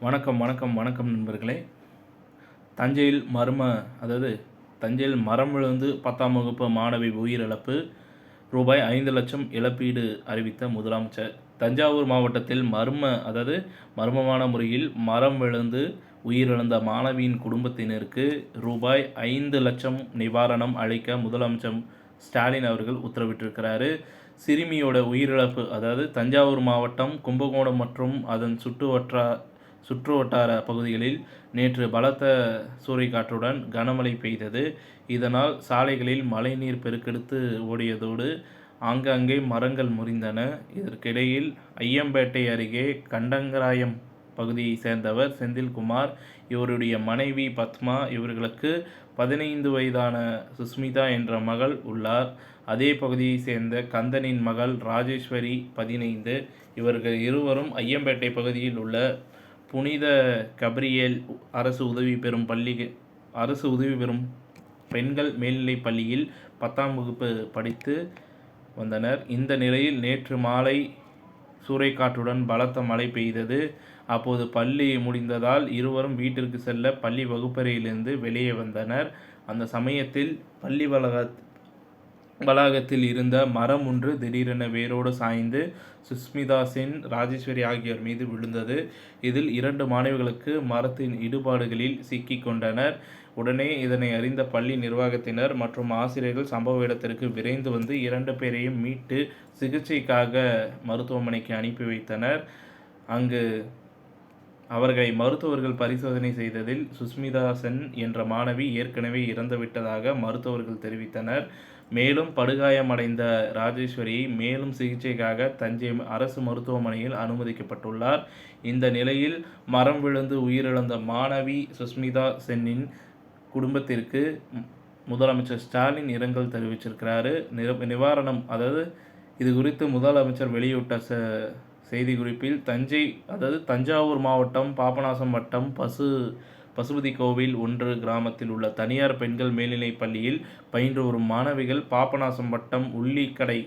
வணக்கம் வணக்கம் வணக்கம் நண்பர்களே. தஞ்சையில் தஞ்சையில் மரம் விழுந்து 10ஆம் வகுப்பு மாணவி உயிரிழப்பு, ரூபாய் 5,00,000 இழப்பீடு அறிவித்த முதலமைச்சர். தஞ்சாவூர் மாவட்டத்தில் மர்மமான முறையில் மரம் விழுந்து உயிரிழந்த மாணவியின் குடும்பத்தினருக்கு ரூபாய் 5,00,000 நிவாரணம் அளிக்க முதலமைச்சர் ஸ்டாலின் அவர்கள் உத்தரவிட்டிருக்கிறாரு. சிறுமியோட உயிரிழப்பு தஞ்சாவூர் மாவட்டம் கும்பகோணம் மற்றும் அதன் சுற்றுவட்டார பகுதிகளில் நேற்று பலத்த சூறைக்காற்றுடன் கனமழை பெய்தது. இதனால் சாலைகளில் மழைநீர் பெருக்கெடுத்து ஓடியதோடு ஆங்காங்கே மரங்கள் முறிந்தன. இதற்கிடையில் ஐயம்பேட்டை அருகே கண்டங்கராயம் பகுதியை சேர்ந்தவர் செந்தில்குமார், இவருடைய மனைவி பத்மா, இவர்களுக்கு 15 வயதான சுஸ்மிதா என்ற மகள் உள்ளார். அதே பகுதியை சேர்ந்த கந்தனின் மகள் ராஜேஸ்வரி 15. இவர்கள் இருவரும் ஐயம்பேட்டை பகுதியில் உள்ள புனித கபிரியேல் அரசு உதவி பெறும் பெண்கள் மேல்நிலைப் பள்ளியில் 10ஆம் வகுப்பு படித்து வந்தனர். இந்த நிலையில் நேற்று மாலை சூறைக்காற்றுடன் பலத்த மழை பெய்தது. அப்போது பள்ளி முடிந்ததால் இருவரும் வீட்டிற்கு செல்ல பள்ளி வகுப்பறையிலிருந்து வெளியே வந்தனர். அந்த சமயத்தில் பள்ளி வளாகத்தில் இருந்த மரம் ஒன்று திடீரென வேரோடு சாய்ந்து சுஸ்மிதா சென், ராஜேஸ்வரி ஆகியோர் மீது விழுந்தது. இதில் 2 மாணவிகளுக்கு மரத்தின் இடுபாடுகளில் சிக்கிக் கொண்டனர். உடனே இதனை அறிந்த பள்ளி நிர்வாகத்தினர் மற்றும் ஆசிரியர்கள் சம்பவ இடத்திற்கு விரைந்து வந்து 2 பேரையும் மீட்டு சிகிச்சைக்காக மருத்துவமனைக்கு அனுப்பி வைத்தனர். அங்கு அவர்களை மருத்துவர்கள் பரிசோதனை செய்ததில் சுஸ்மிதா சென் என்ற மாணவி ஏற்கனவே இறந்துவிட்டதாக மருத்துவர்கள் தெரிவித்தனர். மேலும் படுகாயமடைந்த ராஜேஸ்வரியை மேலும் சிகிச்சைக்காக தஞ்சை அரசு மருத்துவமனையில் அனுமதிக்கப்பட்டுள்ளார். இந்த நிலையில் மரம் விழுந்து உயிரிழந்த மாணவி சுஸ்மிதா சென்னின் குடும்பத்திற்கு முதலமைச்சர் ஸ்டாலின் இரங்கல் தெரிவிச்சிருக்கிறாரு. நிவாரணம் இது குறித்து முதலமைச்சர் வெளியிட்ட செய்திக்குறிப்பில் தஞ்சாவூர் மாவட்டம் பாபநாசம் வட்டம் பசுபதி கோவில் 1 கிராமத்தில் உள்ள தனியார் பெண்கள் மேல்நிலைப் பள்ளியில் பயின்று வரும் மாணவிகள் பாபநாசம் வட்டம் உள்ளிக்கடை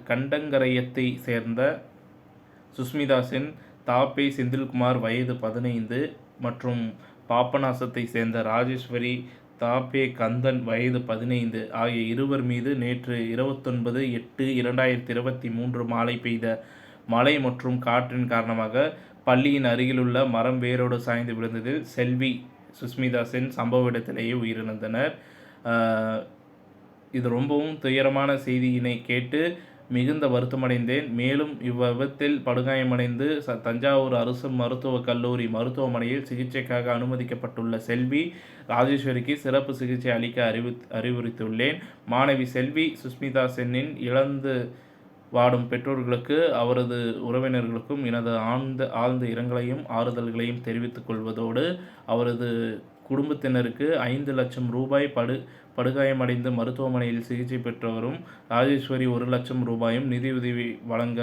கண்டங்கரையத்தை சேர்ந்த சுஸ்மிதா சென், தாப்பே செந்தில்குமார் வயது 15 மற்றும் பாபநாசத்தை சேர்ந்த ராஜேஸ்வரி, தாப்பே கந்தன் வயது 15 ஆகிய இருவர் மீது நேற்று 29/8/2023 மாலை பெய்த மழை மற்றும் காற்றின் காரணமாக பள்ளியின் அருகிலுள்ள மரம் வேரோடு சாய்ந்து விழுந்ததில் செல்வி சுஸ்மிதா சென் சம்பவ இடத்திலேயே உயிரிழந்தனர். இது ரொம்பவும் துயரமான செய்தியினை கேட்டு மிகுந்த வருத்தமடைந்தேன். மேலும் இவ்விபத்தில் படுகாயமடைந்து தஞ்சாவூர் அரசு மருத்துவக் கல்லூரி மருத்துவமனையில் சிகிச்சைக்காக அனுமதிக்கப்பட்டுள்ள செல்வி ராஜேஸ்வரிக்கு சிறப்பு சிகிச்சை அளிக்க அறிவுறுத்தியுள்ளேன். மாணவி செல்வி சுஸ்மிதா சென்னின் இழந்து வாடும் பெற்றோர்களுக்கு, அவரது உறவினர்களுக்கும் எனது ஆழ்ந்த இரங்கலையும் ஆறுதல்களையும் தெரிவித்துக் கொள்வதோடு, அவரது குடும்பத்தினருக்கு 5,00,000 ரூபாய், படுகாயமடைந்து மருத்துவமனையில் சிகிச்சை பெற்று வரும் ராஜேஸ்வரி 1,00,000 ரூபாயும் நிதியுதவி வழங்க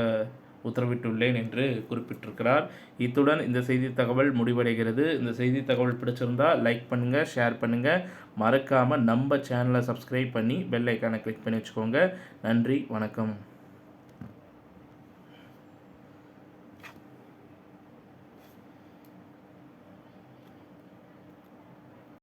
உத்தரவிட்டுள்ளேன் என்று குறிப்பிட்டிருக்கிறார். இத்துடன் இந்த செய்தி தகவல் முடிவடைகிறது. இந்த செய்தி தகவல் பிடிச்சிருந்தால் லைக் பண்ணுங்கள், ஷேர் பண்ணுங்கள். மறக்காமல் நம்ம சேனலை சப்ஸ்கிரைப் பண்ணி பெல் ஐக்கானை கிளிக் பண்ணி வச்சுக்கோங்க. நன்றி, வணக்கம்.